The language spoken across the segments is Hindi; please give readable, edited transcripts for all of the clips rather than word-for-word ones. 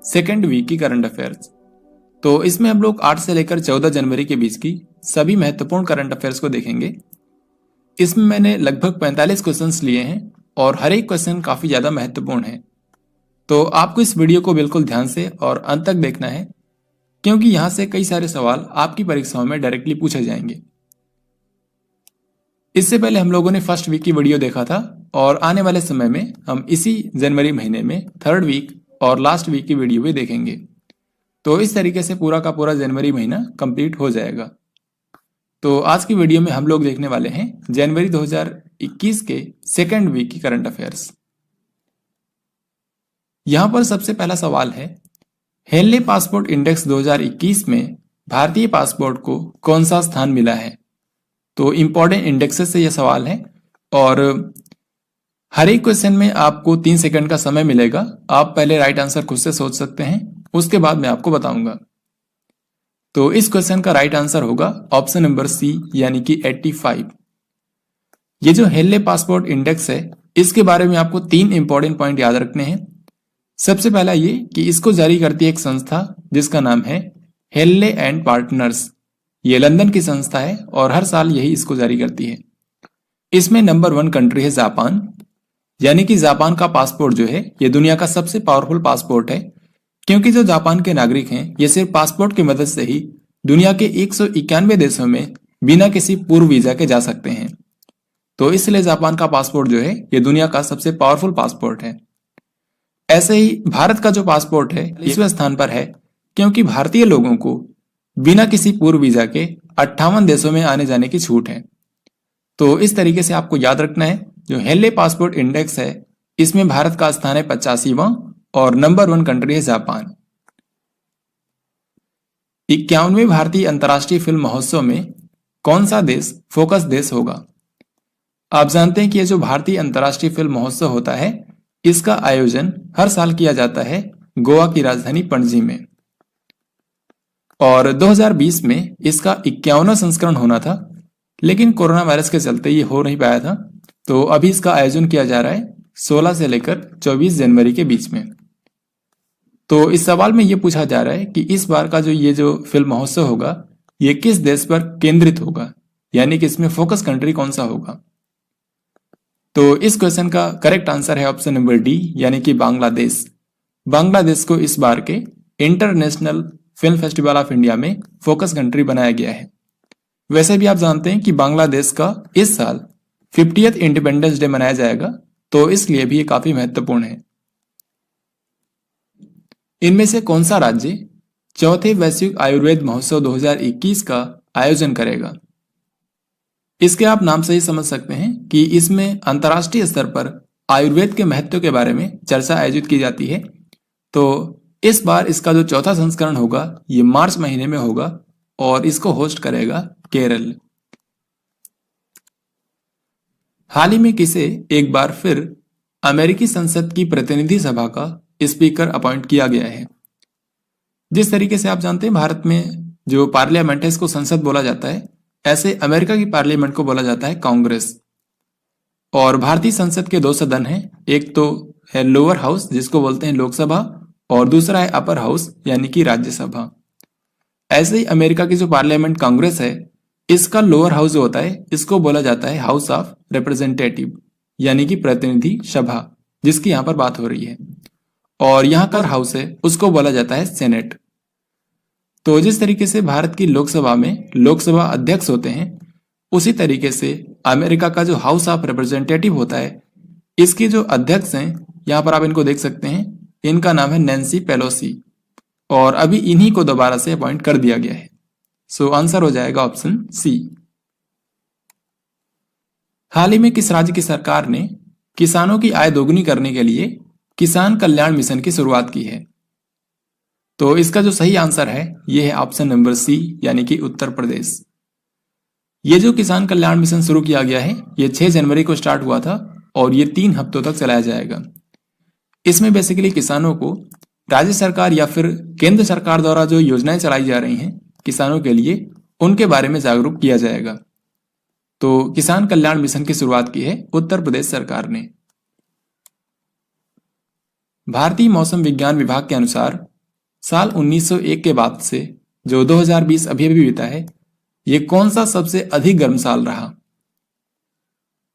सेकेंड वीक की करंट अफेयर्स। तो इसमें हम लोग 8 से लेकर 14 जनवरी के बीच की सभी महत्वपूर्ण करंट अफेयर्स को देखेंगे। इसमें मैंने लगभग 45 क्वेश्चंस लिए हैं और हर एक क्वेश्चन काफी ज्यादा महत्वपूर्ण है। तो आपको इस वीडियो को बिल्कुल ध्यान से और अंत तक देखना है, क्योंकि यहां से कई सारे सवाल आपकी परीक्षाओं में डायरेक्टली पूछे जाएंगे। इससे पहले हम लोगों ने फर्स्ट वीक की वीडियो देखा था और आने वाले समय में हम इसी जनवरी महीने में थर्ड वीक और लास्ट वीक की वीडियो भी देखेंगे। तो इस तरीके से पूरा का पूरा जनवरी महीना कंप्लीट हो जाएगा। तो आज की वीडियो में हम लोग देखने वाले हैं जनवरी 2021 के सेकेंड वीक की करंट अफेयर्स। यहां पर सबसे पहला सवाल है, हेनले पासपोर्ट इंडेक्स 2021 में भारतीय पासपोर्ट को कौन सा स्थान मिला है। तो इंपॉर्टेंट इंडेक्सेस से यह सवाल है और हर एक क्वेश्चन में आपको 3 सेकंड का समय मिलेगा। आप पहले राइट आंसर खुद से सोच सकते हैं, उसके बाद मैं आपको बताऊंगा। तो इस क्वेश्चन का राइट आंसर होगा ऑप्शन नंबर सी, यानी कि 85। ये जो हेनले पासपोर्ट इंडेक्स है, इसके बारे में आपको 3 इंपॉर्टेंट पॉइंट याद रखने हैं। सबसे पहला ये कि इसको जारी करती है एक संस्था जिसका नाम है हेनले एंड पार्टनर्स। ये लंदन की संस्था है और हर साल यही इसको जारी करती है। इसमें नंबर 1 कंट्री है जापान, यानी कि जापान का पासपोर्ट जो है ये दुनिया का सबसे पावरफुल पासपोर्ट है, क्योंकि जो जापान के नागरिक हैं ये सिर्फ पासपोर्ट की मदद से ही दुनिया के 191 देशों में बिना किसी पूर्व वीजा के जा सकते हैं। तो इसलिए जापान का पासपोर्ट जो है ये दुनिया का सबसे पावरफुल पासपोर्ट है। ऐसे ही भारत का जो पासपोर्ट है 20वें स्थान पर है, क्योंकि भारतीय लोगों को बिना किसी पूर्व वीजा के 58 देशों में आने जाने की छूट है। तो इस तरीके से आपको याद रखना है, जो हेनले पासपोर्ट इंडेक्स है इसमें भारत का स्थान है 85वां और नंबर 1 कंट्री है जापान। 51वें भारतीय अंतर्राष्ट्रीय फिल्म महोत्सव में कौन सा देश फोकस देश होगा। आप जानते हैं कि यह जो भारतीय अंतर्राष्ट्रीय फिल्म महोत्सव होता है इसका आयोजन हर साल किया जाता है गोवा की राजधानी पणजी में, और 2020 में इसका 51वां संस्करण होना था, लेकिन कोरोना वायरस के चलते ये हो नहीं पाया था। तो अभी इसका आयोजन किया जा रहा है 16 से लेकर 24 जनवरी के बीच में। तो इस सवाल में ये पूछा जा रहा है कि इस बार का ये जो फिल्म महोत्सव होगा ये किस देश पर केंद्रित होगा, यानी कि इसमें फोकस कंट्री कौन सा होगा। तो इस क्वेश्चन का करेक्ट आंसर है ऑप्शन नंबर डी, यानी कि बांग्लादेश। बांग्लादेश को इस बार के international film festival of India में फोकस कंट्री बनाया गया है। वैसे भी आप जानते हैं कि बांग्लादेश का इस साल 50th इंडिपेंडेंस डे मनाया जाएगा, तो इसलिए भी ये काफी महत्वपूर्ण है। इनमें से कौन सा राज्य चौथे वैश्विक आयुर्वेद महोत्सव 2021 का आयोजन करेगा। इसके आप नाम से ही समझ सकते हैं कि इसमें अंतर्राष्ट्रीय स्तर पर आयुर्वेद के महत्व के बारे में चर्चा आयोजित की जाती है। तो इस बार इसका जो चौथा संस्करण होगा ये मार्च महीने में होगा और इसको होस्ट करेगा केरल। हाल ही में किसे एक बार फिर अमेरिकी संसद की प्रतिनिधि सभा का स्पीकर अपॉइंट किया गया है। जिस तरीके से आप जानते हैं भारत में जो पार्लियामेंट है इसको संसद बोला जाता है, ऐसे अमेरिका की पार्लियामेंट को बोला जाता है कांग्रेस। और भारतीय संसद के 2 सदन हैं, एक तो है लोअर हाउस जिसको बोलते हैं लोकसभा और दूसरा है अपर हाउस यानी कि राज्यसभा। ऐसे ही अमेरिका की जो पार्लियामेंट कांग्रेस है इसका लोअर हाउस जो होता है इसको बोला जाता है हाउस ऑफ रिप्रेजेंटेटिव, यानी कि प्रतिनिधि सभा जिसकी यहाँ पर बात हो रही है। और यहाँ का हाउस है उसको बोला जाता है सेनेट। तो जिस तरीके से भारत की लोकसभा में लोकसभा अध्यक्ष होते हैं, उसी तरीके से अमेरिका का जो हाउस ऑफ रिप्रेजेंटेटिव होता है इसके जो अध्यक्ष हैं यहाँ पर आप इनको देख सकते हैं, इनका नाम है नैन्सी पेलोसी और अभी इन्हीं को दोबारा से अपॉइंट कर दिया गया है। सो आंसर हो जाएगा ऑप्शन सी। हाल ही में किस राज्य की सरकार ने किसानों की आय दोगुनी करने के लिए किसान कल्याण मिशन की शुरुआत की है। तो इसका जो सही आंसर है यह है ऑप्शन नंबर सी, यानी कि उत्तर प्रदेश। ये जो किसान कल्याण मिशन शुरू किया गया है ये 6 जनवरी को स्टार्ट हुआ था और ये 3 हफ्तों तक चलाया जाएगा। इसमें बेसिकली किसानों को राज्य सरकार या फिर केंद्र सरकार द्वारा जो योजनाएं चलाई जा रही हैं किसानों के लिए, उनके बारे में जागरूक किया जाएगा। तो किसान कल्याण मिशन की शुरुआत की है उत्तर प्रदेश सरकार ने। भारतीय मौसम विज्ञान विभाग के अनुसार साल 1901 के बाद से जो 2020 अभी अभी बीता है, ये कौन सा सबसे अधिक गर्म साल रहा?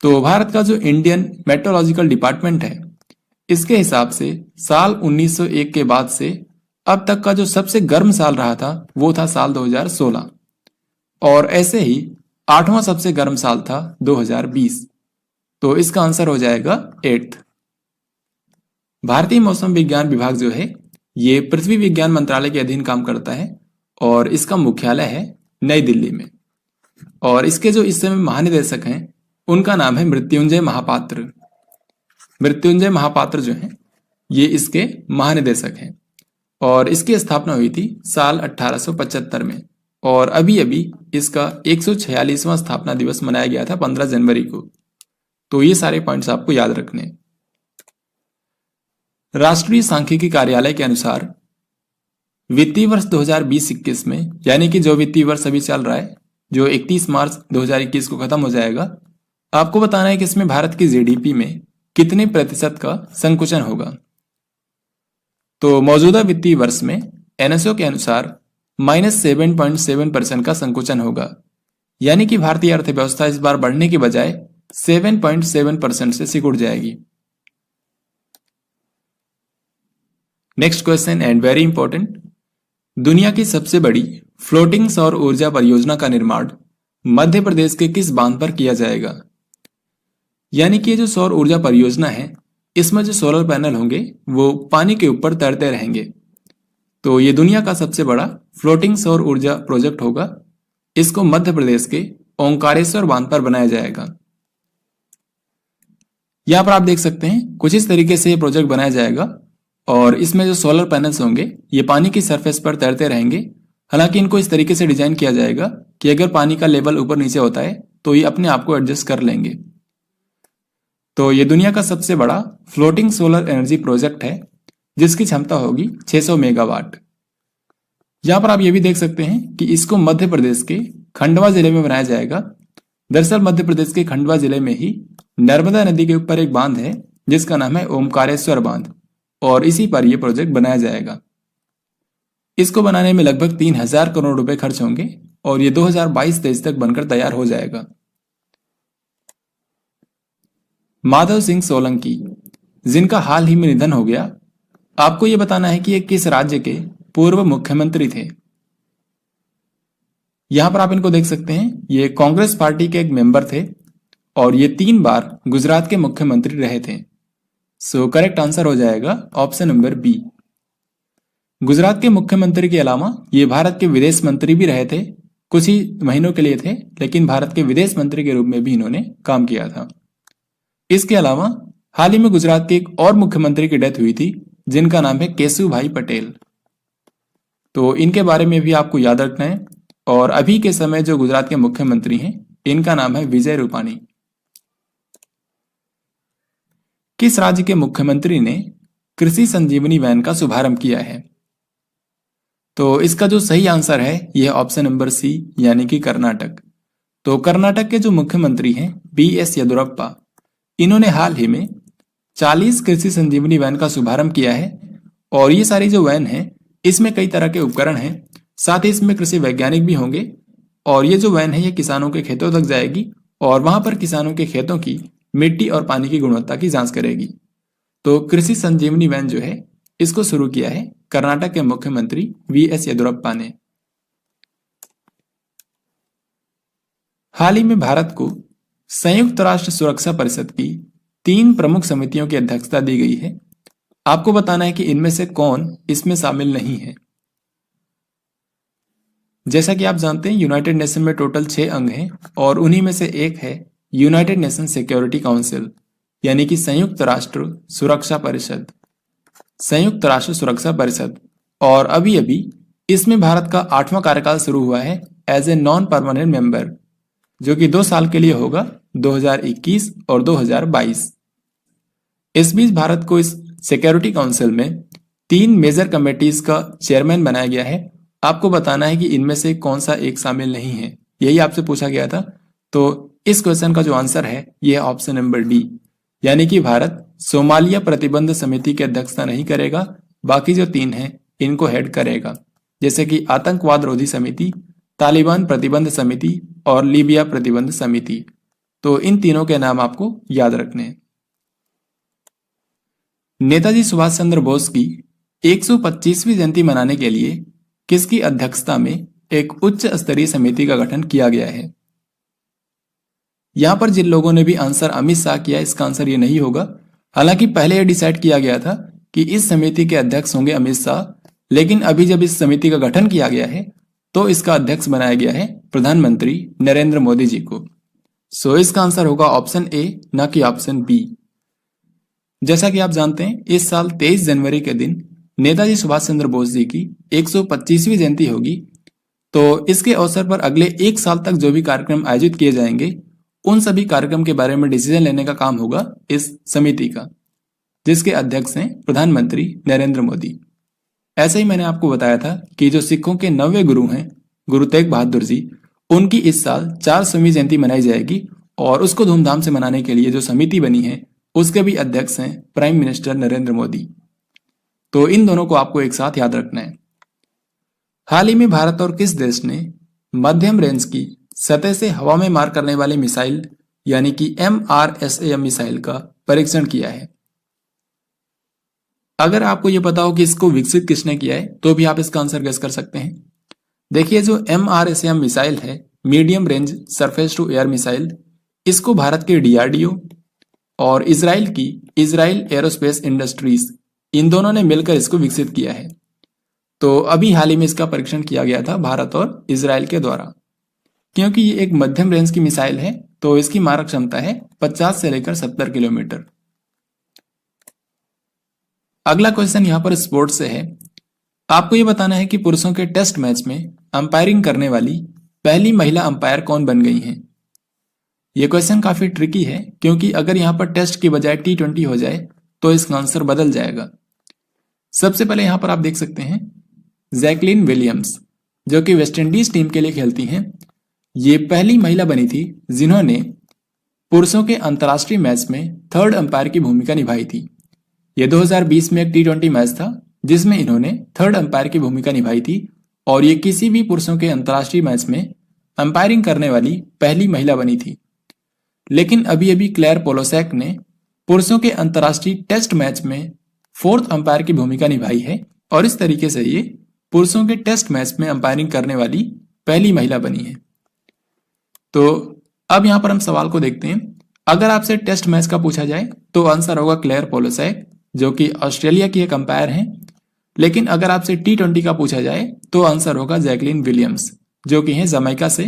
तो भारत का जो इंडियन मेट्रोलॉजिकल डिपार्टमेंट है, इसके हिसाब से साल 1901 के बाद से अब तक का जो सबसे गर्म साल रहा था वो था साल 2016, और ऐसे ही 8वां सबसे गर्म साल था 2020। तो इसका आंसर हो जाएगा 8th। भारतीय मौसम विज्ञान विभाग जो है ये पृथ्वी विज्ञान मंत्रालय के अधीन काम करता है और इसका मुख्यालय है नई दिल्ली में। और इसके जो इस समय महानिदेशक हैं उनका नाम है मृत्युंजय महापात्र। मृत्युंजय महापात्र जो हैं ये इसके महानिदेशक हैं और इसकी स्थापना हुई थी साल 1875 में, और अभी अभी इसका 146वां स्थापना दिवस मनाया गया था 15 जनवरी को। तो ये सारे पॉइंट्स आपको याद रखने। राष्ट्रीय सांख्यिकी कार्यालय के अनुसार वित्तीय वर्ष 2020-21 में, यानी कि जो वित्तीय वर्ष अभी चल रहा है, जो 31 मार्च 2021 को खत्म हो जाएगा, आपको बताना है कि इसमें भारत की जीडीपी में कितने प्रतिशत का संकुचन होगा। तो मौजूदा वित्तीय वर्ष में एनएसओ के अनुसार -7.7% का संकुचन होगा, यानी कि भारतीय अर्थव्यवस्था इस बार बढ़ने के बजाय 7.7% से सिकुड़ जाएगी। Next question and very important, दुनिया की सबसे बड़ी फ्लोटिंग सौर ऊर्जा परियोजना का निर्माण मध्य प्रदेश के किस बांध पर किया जाएगा? यानी कि ये जो सौर ऊर्जा परियोजना है, इसमें जो सोलर पैनल होंगे वो पानी के ऊपर तैरते रहेंगे। तो ये दुनिया का सबसे बड़ा फ्लोटिंग सौर ऊर्जा प्रोजेक्ट होगा। इसको मध्य प्रदेश के ओंकारेश्वर बांध पर बनाया जाएगा। यहां पर आप देख सकते हैं कुछ इस तरीके से ये प्रोजेक्ट बनाया जाएगा और इसमें जो सोलर पैनल्स होंगे ये पानी की सरफेस पर तैरते रहेंगे। हालांकि इनको इस तरीके से डिजाइन किया जाएगा कि अगर पानी का लेवल ऊपर नीचे होता है तो ये अपने आप को एडजस्ट कर लेंगे। तो ये दुनिया का सबसे बड़ा फ्लोटिंग सोलर एनर्जी प्रोजेक्ट है जिसकी क्षमता होगी 600 मेगावाट। यहां पर आप ये भी देख सकते हैं कि इसको मध्य प्रदेश के खंडवा जिले में बनाया जाएगा। दरअसल मध्य प्रदेश के खंडवा जिले में ही नर्मदा नदी के ऊपर एक बांध है जिसका नाम है ओमकारेश्वर बांध, और इसी पर यह प्रोजेक्ट बनाया जाएगा। इसको बनाने में लगभग 3000 करोड़ रुपए खर्च होंगे और ये 2022-23 तक बनकर तैयार हो जाएगा। माधव सिंह सोलंकी, जिनका हाल ही में निधन हो गया, आपको यह बताना है कि ये किस राज्य के पूर्व मुख्यमंत्री थे। यहां पर आप इनको देख सकते हैं, ये कांग्रेस पार्टी के एक मेंबर थे और ये 3 बार गुजरात के मुख्यमंत्री रहे थे। सो करेक्ट आंसर हो जाएगा ऑप्शन नंबर बी। गुजरात के मुख्यमंत्री के अलावा ये भारत के विदेश मंत्री भी रहे थे। कुछ ही महीनों के लिए थे, लेकिन भारत के विदेश मंत्री के रूप में भी इन्होंने काम किया था। इसके अलावा हाल ही में गुजरात के एक और मुख्यमंत्री की डेथ हुई थी जिनका नाम है केशुभाई पटेल। तो इनके बारे में भी आपको याद रखना है। और अभी के समय जो गुजरात के मुख्यमंत्री हैं इनका नाम है विजय रूपानी। किस राज्य के मुख्यमंत्री ने कृषि संजीवनी वैन का शुभारंभ किया है? तो इसका जो सही आंसर है यह ऑप्शन नंबर सी, यानी कि कर्नाटक। तो कर्नाटक के जो मुख्यमंत्री हैं BS येदुरप्पा, इन्होंने हाल ही में 40 कृषि संजीवनी वैन का शुभारंभ किया है। और ये सारी जो वैन है इसमें कई तरह के उपकरण हैं, साथ ही इसमें कृषि वैज्ञानिक भी होंगे। और ये जो वैन है ये किसानों के खेतों तक जाएगी और वहां पर किसानों के खेतों की मिट्टी और पानी की गुणवत्ता की जांच करेगी। तो कृषि संजीवनी वैन जो है इसको शुरू किया है कर्नाटक के मुख्यमंत्री VS येदुरप्पा ने। हाल ही में भारत को संयुक्त राष्ट्र सुरक्षा परिषद की 3 प्रमुख समितियों की अध्यक्षता दी गई है। आपको बताना है कि इनमें से कौन इसमें शामिल नहीं है। जैसा कि आप जानते हैं यूनाइटेड नेशन में टोटल 6 अंग हैं और उन्हीं में से एक है यूनाइटेड नेशन सिक्योरिटी काउंसिल, यानी कि संयुक्त राष्ट्र सुरक्षा परिषद। संयुक्त राष्ट्र सुरक्षा परिषद, और अभी अभी इसमें भारत का 8वां कार्यकाल शुरू हुआ है as a non permanent member, जो कि 2 साल के लिए होगा, 2021 और 2022। इस बीच भारत को इस सिक्योरिटी काउंसिल में 3 मेजर कमेटीज का चेयरमैन बनाया गया है। आपको बताना है कि इनमें से कौन सा एक शामिल नहीं है, यही आपसे पूछा गया था। तो इस क्वेश्चन का जो आंसर है यह ऑप्शन नंबर डी, यानी कि भारत सोमालिया प्रतिबंध समिति की अध्यक्षता नहीं करेगा, बाकी जो 3 हैं इनको हेड करेगा, जैसे कि आतंकवाद रोधी समिति, तालिबान प्रतिबंध समिति और लीबिया प्रतिबंध समिति। तो इन तीनों के नाम आपको याद रखने हैं। नेताजी सुभाष चंद्र बोस की 125वीं जयंती मनाने के लिए किसकी अध्यक्षता में एक उच्च स्तरीय समिति का गठन किया गया है? यहां पर जिन लोगों ने भी आंसर अमित शाह किया, इसका आंसर ये नहीं होगा। हालांकि पहले यह डिसाइड किया गया था कि इस समिति के अध्यक्ष होंगे अमित शाह, लेकिन अभी जब इस समिति का गठन किया गया है तो इसका अध्यक्ष बनाया गया है प्रधानमंत्री नरेंद्र मोदी जी को। सो इसका आंसर होगा ऑप्शन ए, ना कि ऑप्शन बी। जैसा कि आप जानते हैं, इस साल 23 जनवरी के दिन नेताजी सुभाष चंद्र बोस जी की 125वीं जयंती होगी। तो इसके अवसर पर अगले 1 साल तक जो भी कार्यक्रम आयोजित किए जाएंगे, उन सभी कार्यक्रम के बारे में डिसीजन लेने का काम होगा इस समिति का, जिसके अध्यक्ष हैं प्रधानमंत्री नरेंद्र मोदी। ऐसे ही मैंने आपको बताया था कि जो सिखों के 9वें गुरु हैं गुरु तेग बहादुर जी, उनकी इस साल 400वीं जयंती मनाई जाएगी और उसको धूमधाम से मनाने के लिए जो समिति बनी है उसके भी अध्यक्ष हैं प्राइम मिनिस्टर नरेंद्र मोदी। तो इन दोनों को आपको एक साथ याद रखना है। हाल ही में भारत और किस देश ने मध्यम रेंज की सतह से हवा में मार करने वाली मिसाइल यानी कि MRSAM मिसाइल का परीक्षण किया है? अगर आपको यह पता हो कि इसको विकसित किसने किया है तो भी आप इसका आंसर गेस कर सकते हैं। देखिए, जो MRSAM मिसाइल है, medium range surface to air missile, इसको भारत के DRDO और इजराइल की इजराइल एरोस्पेस इंडस्ट्रीज, इन दोनों ने मिलकर इसको विकसित किया है। तो अभी हाल ही में इसका परीक्षण किया गया था भारत और इजराइल के द्वारा। क्योंकि ये एक मध्यम रेंज की मिसाइल है तो इसकी मारक क्षमता है 50 से लेकर 70 किलोमीटर। अगला क्वेश्चन यहां पर स्पोर्ट्स से है। आपको ये बताना है कि पुरुषों के टेस्ट मैच में अंपायरिंग करने वाली पहली महिला अंपायर कौन बन गई हैं? यह क्वेश्चन काफी ट्रिकी है, क्योंकि अगर यहां पर टेस्ट की बजाय T20 हो जाए तो इसका आंसर बदल जाएगा। सबसे पहले यहां पर आप देख सकते हैं जैकलिन विलियम्स, जो कि वेस्टइंडीज टीम के लिए खेलती हैं। ये पहली महिला बनी थी जिन्होंने पुरुषों के अंतर्राष्ट्रीय मैच में थर्ड अंपायर की भूमिका निभाई थी। यह 2020 में एक T20 मैच था जिसमें इन्होंने थर्ड अंपायर की भूमिका निभाई थी और ये किसी भी पुरुषों के अंतर्राष्ट्रीय मैच में अंपायरिंग करने वाली पहली महिला बनी थी। लेकिन अभी अभी क्लेयर पोलोसैक ने पुरुषों के अंतर्राष्ट्रीय टेस्ट मैच में फोर्थ अंपायर की भूमिका निभाई है और इस तरीके से ये पुरुषों के टेस्ट मैच में अंपायरिंग करने वाली पहली महिला बनी है। तो अब यहां पर हम सवाल को देखते हैं। अगर आपसे टेस्ट मैच का पूछा जाए तो आंसर होगा क्लेयर पोलोसैक, जो कि ऑस्ट्रेलिया की एक अंपायर हैं। लेकिन अगर आपसे T20 का पूछा जाए तो आंसर होगा जैकलिन विलियम्स, जो कि हैं जमैका से।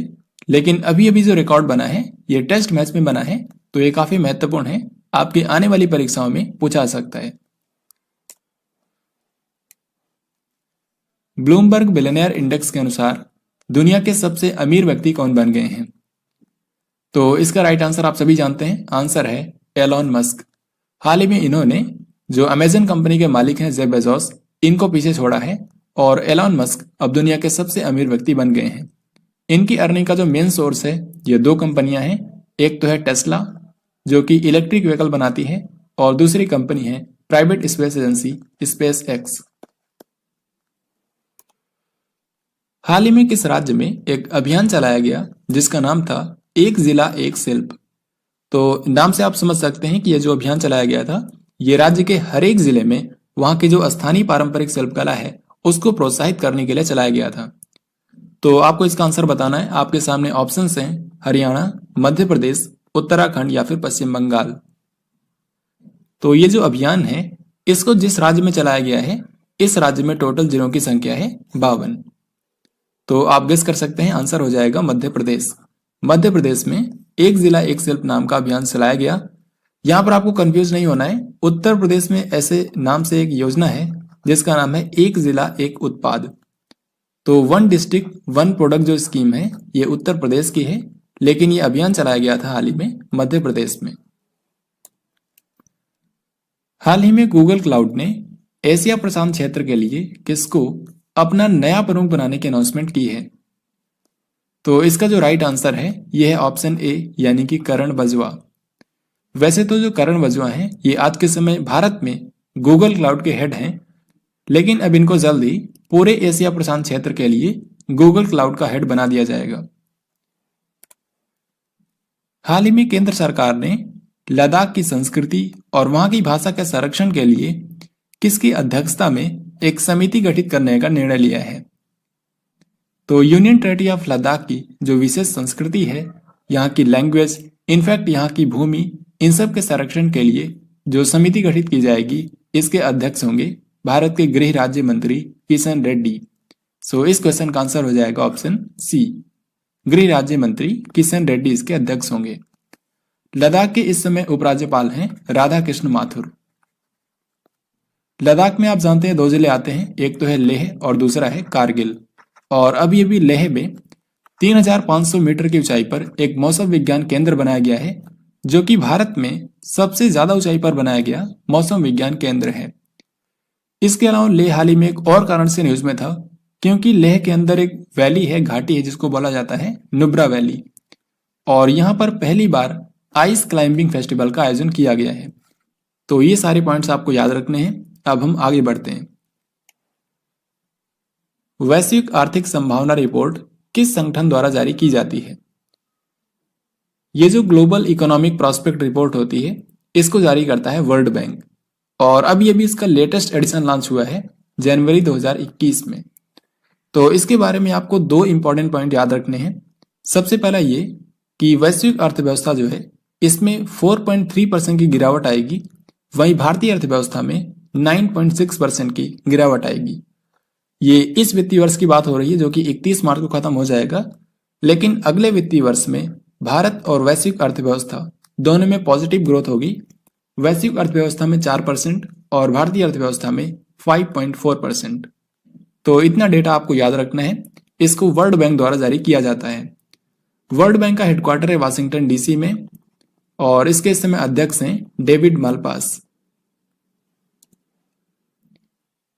लेकिन अभी अभी जो रिकॉर्ड बना है ये टेस्ट मैच में बना है, तो ये काफी महत्वपूर्ण है, आपकी आने वाली परीक्षाओं में पूछा जा सकता है। ब्लूमबर्ग बिलियनियर इंडेक्स के अनुसार दुनिया के सबसे अमीर व्यक्ति कौन बन गए हैं? तो इसका राइट आंसर आप सभी जानते हैं, आंसर है एलॉन मस्क। हाल ही में इन्होंने जो अमेजन कंपनी के मालिक हैं जेफ बेजोस, इनको पीछे छोड़ा है और एलॉन मस्क अब दुनिया के सबसे अमीर व्यक्ति बन गए हैं। इनकी अर्निंग का जो मेन सोर्स है ये 2 कंपनियां हैं। एक तो है टेस्ला, जो कि इलेक्ट्रिक व्हीकल बनाती है, और दूसरी कंपनी है private space agency SpaceX. हाल ही में किस राज्य में एक अभियान चलाया गया जिसका नाम था एक जिला एक शिल्प? तो नाम से आप समझ सकते हैं कि यह जो अभियान चलाया गया था ये राज्य के हर एक जिले में वहां की जो स्थानीय पारंपरिक शिल्पकला है उसको प्रोत्साहित करने के लिए चलाया गया था। तो आपको इसका आंसर बताना है। आपके सामने ऑप्शंस हैं हरियाणा, मध्य प्रदेश, उत्तराखंड या फिर पश्चिम बंगाल। तो ये जो अभियान है इसको जिस राज्य में चलाया गया है, इस राज्य में टोटल जिलों की संख्या है 52। तो आप गेस कर सकते हैं, आंसर हो जाएगा मध्य प्रदेश। मध्य प्रदेश में एक जिला एक शिल्प नाम का अभियान चलाया गया। यहां पर आपको कंफ्यूज नहीं होना है। उत्तर प्रदेश में ऐसे नाम से एक योजना है जिसका नाम है एक जिला एक उत्पाद। तो 1 डिस्ट्रिक्ट 1 प्रोडक्ट जो स्कीम है ये उत्तर प्रदेश की है, लेकिन ये अभियान चलाया गया था हाल ही में मध्य प्रदेश में। हाल ही में गूगल क्लाउड ने एशिया प्रशांत क्षेत्र के लिए किसको अपना नया प्रमुख बनाने की अनाउंसमेंट की है? तो इसका जो राइट आंसर है यह है ऑप्शन ए, यानी कि करण बजवा। वैसे तो जो करण वजुआ हैं ये आज के समय भारत में गूगल क्लाउड के हेड हैं, लेकिन अब इनको जल्द ही पूरे एशिया प्रशांत क्षेत्र के लिए गूगल क्लाउड का हेड बना दिया जाएगा। हाल ही में केंद्र सरकार ने लद्दाख की संस्कृति और वहां की भाषा के संरक्षण के लिए किसकी अध्यक्षता में एक समिति गठित करने का निर्णय लिया है? तो यूनियन टेरिटरी ऑफ लद्दाख की जो विशेष संस्कृति है, यहाँ की लैंग्वेज, इनफैक्ट यहाँ की भूमि, इन सब के संरक्षण के लिए जो समिति गठित की जाएगी, इसके अध्यक्ष होंगे भारत के गृह राज्य मंत्री किशन रेड्डी। सो इस क्वेश्चन का आंसर हो जाएगा ऑप्शन सी, गृह राज्य मंत्री किशन रेड्डी इसके अध्यक्ष होंगे। लद्दाख के इस समय उपराज्यपाल हैं राधा कृष्ण माथुर। लद्दाख में आप जानते हैं दो जिले आते हैं, एक तो है लेह और दूसरा है कारगिल। और अभी अभी लेह में 3500 मीटर की ऊंचाई पर एक मौसम विज्ञान केंद्र बनाया गया है, जो कि भारत में सबसे ज्यादा ऊंचाई पर बनाया गया मौसम विज्ञान केंद्र है। इसके अलावा लेह हाल ही में एक और कारण से न्यूज में था, क्योंकि लेह के अंदर एक वैली है, घाटी है, जिसको बोला जाता है नुब्रा वैली, और यहाँ पर पहली बार आइस क्लाइंबिंग फेस्टिवल का आयोजन किया गया है। तो ये सारे पॉइंट्स आपको याद रखने हैं। अब हम आगे बढ़ते हैं। वैश्विक आर्थिक संभावना रिपोर्ट किस संगठन द्वारा जारी की जाती है? ये जो ग्लोबल इकोनॉमिक प्रॉस्पेक्ट रिपोर्ट होती है, इसको जारी करता है वर्ल्ड बैंक, और अभी अभी इसका लेटेस्ट एडिशन लॉन्च हुआ है जनवरी 2021 में। तो इसके बारे में आपको दो इंपॉर्टेंट पॉइंट याद रखने हैं। सबसे पहला ये कि वैश्विक अर्थव्यवस्था जो है इसमें 4.3% की गिरावट आएगी, वहीं भारतीय अर्थव्यवस्था में 9.6% की गिरावट आएगी। ये इस वित्तीय वर्ष की बात हो रही है, जो कि 31 मार्च को खत्म हो जाएगा, लेकिन अगले वित्तीय वर्ष में भारत और वैश्विक अर्थव्यवस्था दोनों में पॉजिटिव ग्रोथ होगी। वैश्विक अर्थव्यवस्था में 4% और भारतीय अर्थव्यवस्था में 5.4%। तो इतना डेटा आपको याद रखना है। इसको वर्ल्ड बैंक द्वारा जारी किया जाता है। वर्ल्ड बैंक का हेडक्वार्टर है वाशिंगटन डीसी में, और इसके इस समय अध्यक्ष हैं डेविड मालपास।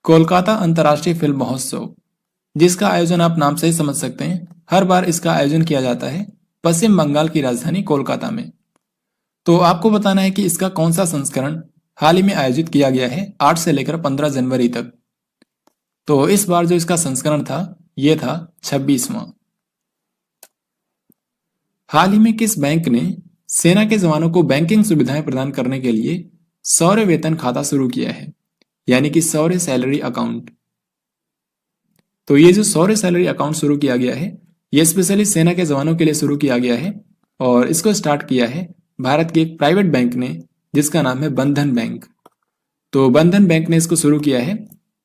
कोलकाता अंतर्राष्ट्रीय फिल्म महोत्सव, जिसका आयोजन आप नाम से ही समझ सकते हैं, हर बार इसका आयोजन किया जाता है पश्चिम बंगाल की राजधानी कोलकाता में। तो आपको बताना है कि इसका कौन सा संस्करण हाल ही में आयोजित किया गया है 8 से लेकर 15 जनवरी तक। तो इस बार जो इसका संस्करण था यह था 26वां। हाल ही में किस बैंक ने सेना के जवानों को बैंकिंग सुविधाएं प्रदान करने के लिए सौर्य वेतन खाता शुरू किया है, यानी कि सौर्य सैलरी अकाउंट? तो ये जो सौर्य सैलरी अकाउंट शुरू किया गया है, ये स्पेशली सेना के जवानों के लिए शुरू किया गया है, और इसको स्टार्ट किया है भारत के एक प्राइवेट बैंक ने, जिसका नाम है बंधन बैंक। तो बंधन बैंक ने इसको शुरू किया है।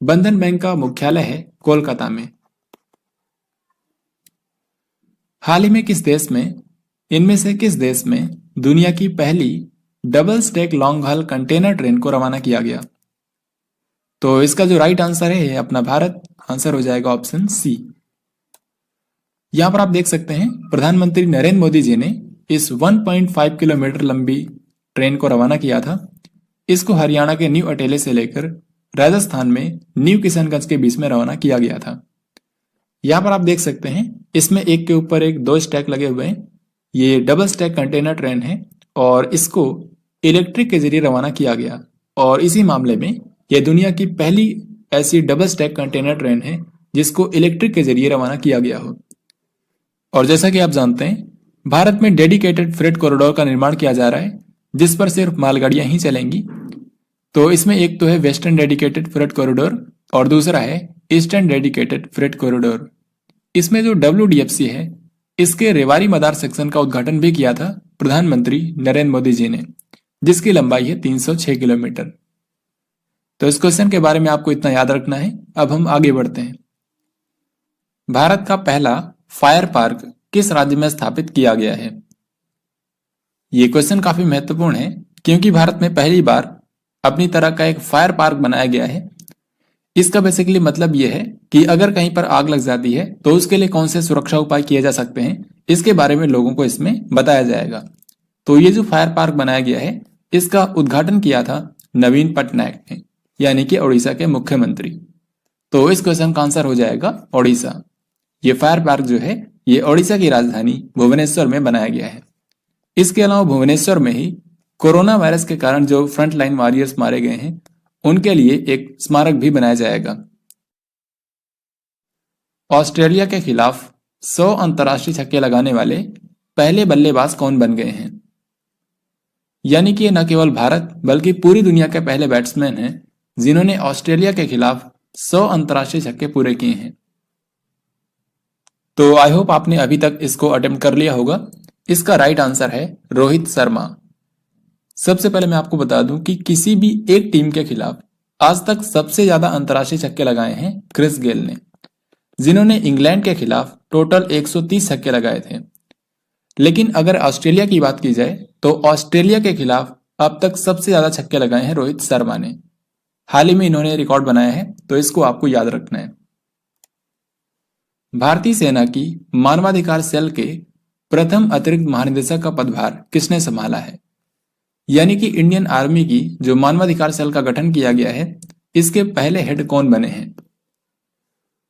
बंधन बैंक का मुख्यालय है कोलकाता में। हाल ही में किस देश में, इनमें से किस देश में दुनिया की पहली double stack long haul container train को रवाना किया गया? तो इसका जो राइट आंसर है अपना भारत। आंसर हो जाएगा ऑप्शन सी। यहां पर आप देख सकते हैं प्रधानमंत्री नरेंद्र मोदी जी ने इस 1.5 किलोमीटर लंबी ट्रेन को रवाना किया था। इसको हरियाणा के न्यू अटेले से लेकर राजस्थान में न्यू किशनगंज के बीच में रवाना किया गया था। यहाँ पर आप देख सकते हैं इसमें एक के ऊपर एक 2 स्टैक लगे हुए हैं। ये डबल स्टैक कंटेनर ट्रेन है और इसको इलेक्ट्रिक के जरिए रवाना किया गया, और इसी मामले में यह दुनिया की पहली ऐसी डबल स्टैक कंटेनर ट्रेन है जिसको इलेक्ट्रिक के जरिए रवाना किया गया हो। और जैसा कि आप जानते हैं भारत में डेडिकेटेड फ्रेट कॉरिडोर का निर्माण किया जा रहा है, जिस पर सिर्फ मालगाड़ियां ही चलेंगी। तो इसमें एक तो है वेस्टर्न डेडिकेटेड फ्रेट कॉरिडोर और दूसरा है ईस्टर्न डेडिकेटेड फ्रेट कॉरिडोर। इसमें जो WDFC है, इसके रेवाड़ी मदार सेक्शन का उद्घाटन भी किया था प्रधानमंत्री नरेंद्र मोदी जी ने, जिसकी लंबाई है 306 किलोमीटर। तो इस क्वेश्चन के बारे में आपको इतना याद रखना है। अब हम आगे बढ़ते हैं। भारत का पहला फायर पार्क किस राज्य में स्थापित किया गया है? ये क्वेश्चन काफी महत्वपूर्ण है, क्योंकि भारत में पहली बार अपनी तरह का एक फायर पार्क बनाया गया है। इसका बेसिकली मतलब यह है कि अगर कहीं पर आग लग जाती है तो उसके लिए कौन से सुरक्षा उपाय किए जा सकते हैं, इसके बारे में लोगों को इसमें बताया जाएगा। तो ये जो फायर पार्क बनाया गया है, इसका उद्घाटन किया था नवीन पटनायक ने, यानी कि ओडिशा के मुख्यमंत्री। तो इस क्वेश्चन का आंसर हो जाएगा ओडिशा। ये फायर पार्क जो है ये ओडिशा की राजधानी भुवनेश्वर में बनाया गया है। इसके अलावा भुवनेश्वर में ही कोरोना वायरस के कारण जो फ्रंट लाइन वॉरियर्स मारे गए हैं उनके लिए एक स्मारक भी बनाया जाएगा। ऑस्ट्रेलिया के खिलाफ 100 अंतर्राष्ट्रीय छक्के लगाने वाले पहले बल्लेबाज कौन बन गए हैं? यानी कि न केवल भारत बल्कि पूरी दुनिया के पहले बैट्समैन हैं जिन्होंने ऑस्ट्रेलिया के खिलाफ 100 अंतर्राष्ट्रीय छक्के पूरे किए हैं। तो आई होप आपने अभी तक इसको अटेम्प्ट कर लिया होगा। इसका राइट आंसर है रोहित शर्मा। सबसे पहले मैं आपको बता दूं कि किसी भी एक टीम के खिलाफ आज तक सबसे ज्यादा अंतर्राष्ट्रीय छक्के लगाए हैं क्रिस गेल ने, जिन्होंने इंग्लैंड के खिलाफ टोटल 130 छक्के लगाए थे। लेकिन अगर ऑस्ट्रेलिया की बात की जाए तो ऑस्ट्रेलिया के खिलाफ अब तक सबसे ज्यादा छक्के लगाए हैं रोहित शर्मा ने। हाल ही में इन्होंने रिकॉर्ड बनाया है, तो इसको आपको याद रखना है। भारतीय सेना की मानवाधिकार सेल के प्रथम अतिरिक्त महानिदेशक का पदभार किसने संभाला है? यानी कि इंडियन आर्मी की जो मानवाधिकार सेल का गठन किया गया है, इसके पहले हेड कौन बने हैं?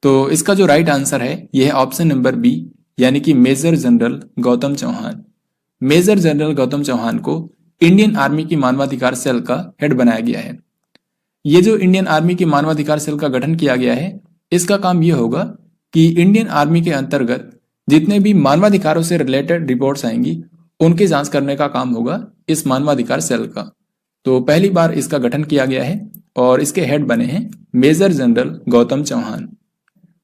तो इसका जो राइट आंसर है यह है ऑप्शन नंबर बी, यानी कि major general Gautam Chauhan. Major general Gautam Chauhan को इंडियन आर्मी की मानवाधिकार सेल का हेड बनाया गया है। ये जो इंडियन आर्मी की मानवाधिकार सेल का गठन किया गया है, इसका काम यह होगा कि इंडियन आर्मी के अंतर्गत जितने भी मानवाधिकारों से रिलेटेड रिपोर्ट्स आएंगी उनकी जांच करने का काम होगा इस मानवाधिकार सेल का। तो पहली बार इसका गठन किया गया है और इसके हेड बने हैं मेजर जनरल गौतम चौहान।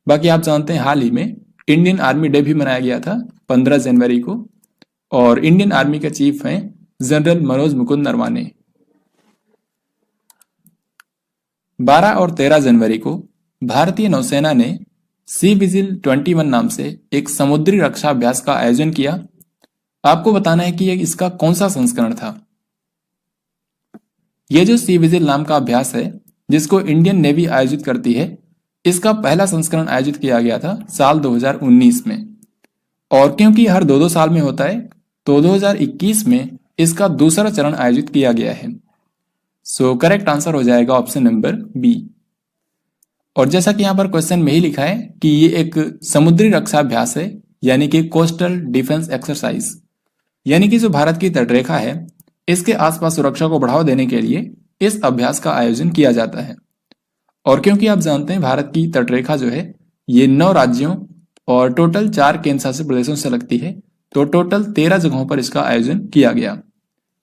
बाकी आप जानते हैं हाल ही में इंडियन आर्मी डे भी मनाया गया था 15 जनवरी को, और इंडियन आर्मी के चीफ हैं जनरल मनोज मुकुंद नरवाने। 12 और 13 जनवरी को भारतीय नौसेना ने सी विजिल 21 नाम से एक समुद्री रक्षा अभ्यास का आयोजन किया। आपको बताना है कि ये इसका कौन सा संस्करण था। यह जो सी विजिल नाम का अभ्यास है जिसको इंडियन नेवी आयोजित करती है, इसका पहला संस्करण आयोजित किया गया था साल 2019 में, और क्योंकि हर 2-2 साल में होता है तो 2021 में इसका दूसरा चरण आयोजित किया गया है। सो करेक्ट आंसर हो जाएगा ऑप्शन नंबर बी। और जैसा कि यहां पर क्वेश्चन में ही लिखा है कि ये एक समुद्री रक्षा अभ्यास है, यानी कि कोस्टल डिफेंस एक्सरसाइज, यानी कि जो भारत की तटरेखा है इसके आसपास सुरक्षा को बढ़ावा देने के लिए इस अभ्यास का आयोजन किया जाता है। और क्योंकि आप जानते हैं भारत की तटरेखा जो है ये 9 राज्यों और टोटल 4 केंद्र शासित प्रदेशों से लगती है, तो टोटल 13 जगहों पर इसका आयोजन किया गया।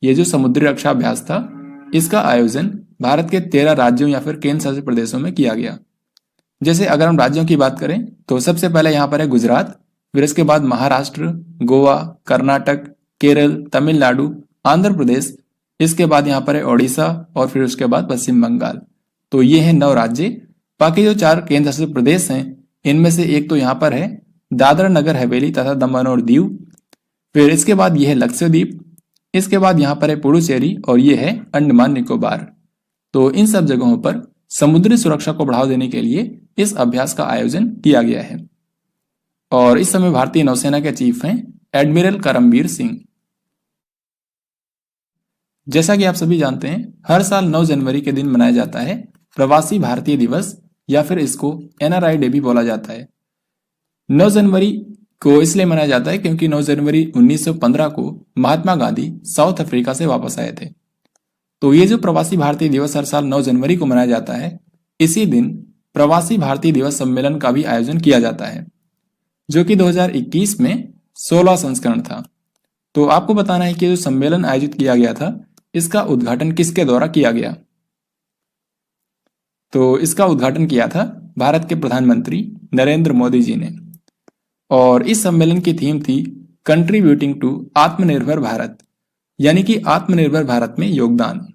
ये जो समुद्री रक्षा अभ्यास था इसका आयोजन भारत के 13 राज्यों या फिर केंद्र शासित प्रदेशों में किया गया। जैसे अगर हम राज्यों की बात करें तो सबसे पहले यहाँ पर है गुजरात, फिर इसके बाद महाराष्ट्र, गोवा, कर्नाटक, केरल, तमिलनाडु, आंध्र प्रदेश, इसके बाद यहाँ पर है ओडिशा और फिर उसके बाद पश्चिम बंगाल। तो ये हैं 9 राज्य। बाकी जो 4 केंद्र शासित प्रदेश हैं इनमें से एक तो यहाँ पर है दादरा नगर हवेली तथा दमन और दीव, फिर इसके बाद ये है लक्षद्वीप, इसके बाद यहाँ पर है पुडुचेरी और ये है अंडमान निकोबार। तो इन सब जगहों पर समुद्री सुरक्षा को बढ़ावा देने के लिए इस अभ्यास का आयोजन किया गया है। और इस समय भारतीय नौसेना के चीफ हैं एडमिरल करमबीर सिंह। जैसा कि आप सभी जानते हैं हर साल 9 जनवरी के दिन मनाया जाता है प्रवासी भारतीय दिवस, या फिर इसको एनआरआई डे भी बोला जाता है। 9 जनवरी को इसलिए मनाया जाता है क्योंकि 9 जनवरी 1915 को महात्मा गांधी साउथ अफ्रीका से वापस आए थे। तो ये जो प्रवासी भारतीय दिवस हर साल 9 जनवरी को मनाया जाता है, इसी दिन प्रवासी भारतीय दिवस सम्मेलन का भी आयोजन किया जाता है, जो कि 2021 में 16 संस्करण था। तो आपको बताना है कि जो सम्मेलन आयोजित किया गया था इसका उद्घाटन किसके द्वारा किया गया? तो इसका उद्घाटन किया था भारत के प्रधानमंत्री नरेंद्र मोदी जी ने, और इस सम्मेलन की थीम थी कंट्रीब्यूटिंग टू आत्मनिर्भर भारत, यानी कि आत्मनिर्भर भारत में योगदान।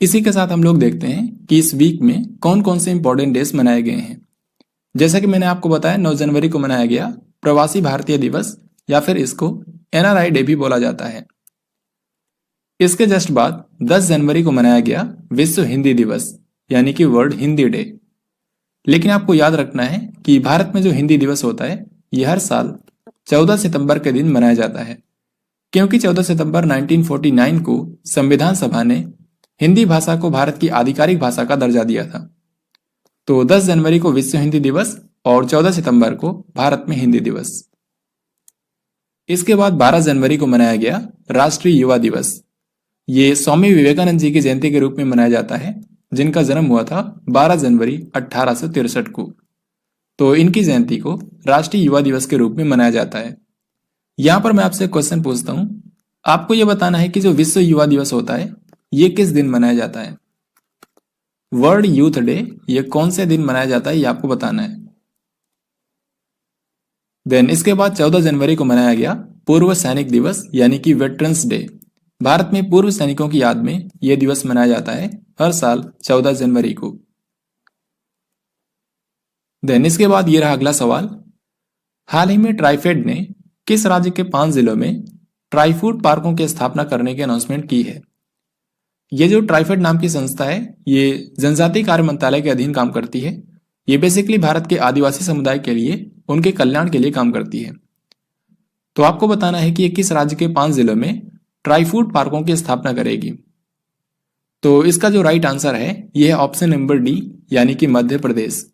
इसी के साथ हम लोग देखते हैं कि इस वीक में कौन कौन से इंपॉर्टेंट डेज मनाए गए हैं। जैसा कि मैंने आपको बताया 9 जनवरी को मनाया गया प्रवासी भारतीय दिवस, या फिर इसको एनआरआई डे भी बोला जाता है। इसके जस्ट बाद 10 जनवरी को मनाया गया विश्व हिंदी दिवस, यानी कि वर्ल्ड हिंदी डे। लेकिन आपको याद रखना है कि भारत में जो हिंदी दिवस होता है यह हर साल 14 सितंबर के दिन मनाया जाता है, क्योंकि 14 सितंबर 1949 को संविधान सभा ने हिंदी भाषा को भारत की आधिकारिक भाषा का दर्जा दिया था। तो 10 जनवरी को विश्व हिंदी दिवस और 14 सितंबर को भारत में हिंदी दिवस। इसके बाद 12 जनवरी को मनाया गया राष्ट्रीय युवा दिवस। ये स्वामी विवेकानंद जी की जयंती के रूप में मनाया जाता है, जिनका जन्म हुआ था 12 जनवरी 1863 को। तो इनकी जयंती को राष्ट्रीय युवा दिवस के रूप में मनाया जाता है। यहां पर मैं आपसे क्वेश्चन पूछता हूं, आपको यह बताना है कि जो विश्व युवा दिवस होता है ये किस दिन मनाया जाता है। वर्ल्ड यूथ डे ये कौन से दिन मनाया जाता है ये आपको बताना है। देन इसके बाद 14 जनवरी को मनाया गया पूर्व सैनिक दिवस यानी कि वेटरन्स डे। भारत में पूर्व सैनिकों की याद में यह दिवस मनाया जाता है हर साल 14 जनवरी को। देन इसके बाद ये रहा अगला सवाल, हाल ही में ट्राइफेड ने किस राज्य के 5 जिलों में ट्राई-फूड पार्कों की स्थापना करने की अनाउंसमेंट की है। ये जो ट्राइफेड नाम की संस्था है ये जनजातीय कार्य मंत्रालय के अधीन काम करती है। ये बेसिकली भारत के आदिवासी समुदाय के लिए उनके कल्याण के लिए काम करती है। तो आपको बताना है कि ये किस राज्य के 5 जिलों में ट्राई-फूड पार्कों की स्थापना करेगी। तो इसका जो राइट आंसर है यह है ऑप्शन नंबर डी यानी कि मध्य प्रदेश।